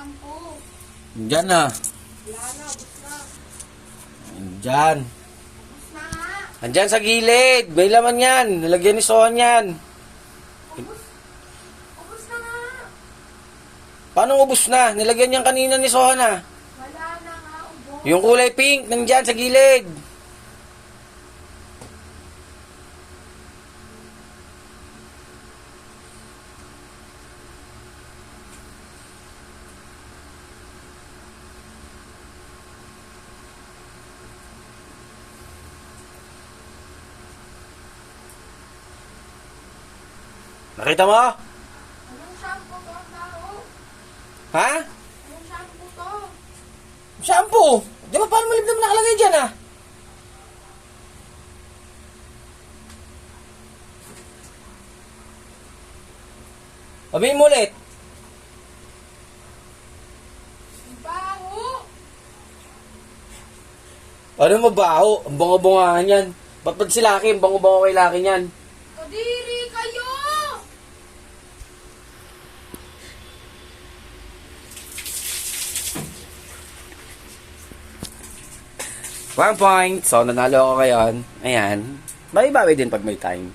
shampoo. Diyan na. Wala na, ubos na. Diyan. Ubos na nga. Andyan sa gilid. May laman yan. Nilagyan ni Sohan yan. Ubos na nga. Paano ubos na? Nilagyan yan kanina ni Sohan ah. Wala na nga, ubos. Yung kulay pink, nandyan sa gilid. Nakita mo? Anong shampoo to ang tao? Ha? Anong shampoo to? Shampoo! Di ba paano malib naman nakalagay dyan ah? Sabihin mo ulit. Ang baho. Ano mabaho? Ang bango-bangahan yan. Ba't pag si Laki, ang bango-bango kay Laki yan? Kadiri kayo. One point. So, nanalo ako ngayon. Ayan. Bawi-bawi din pag may time.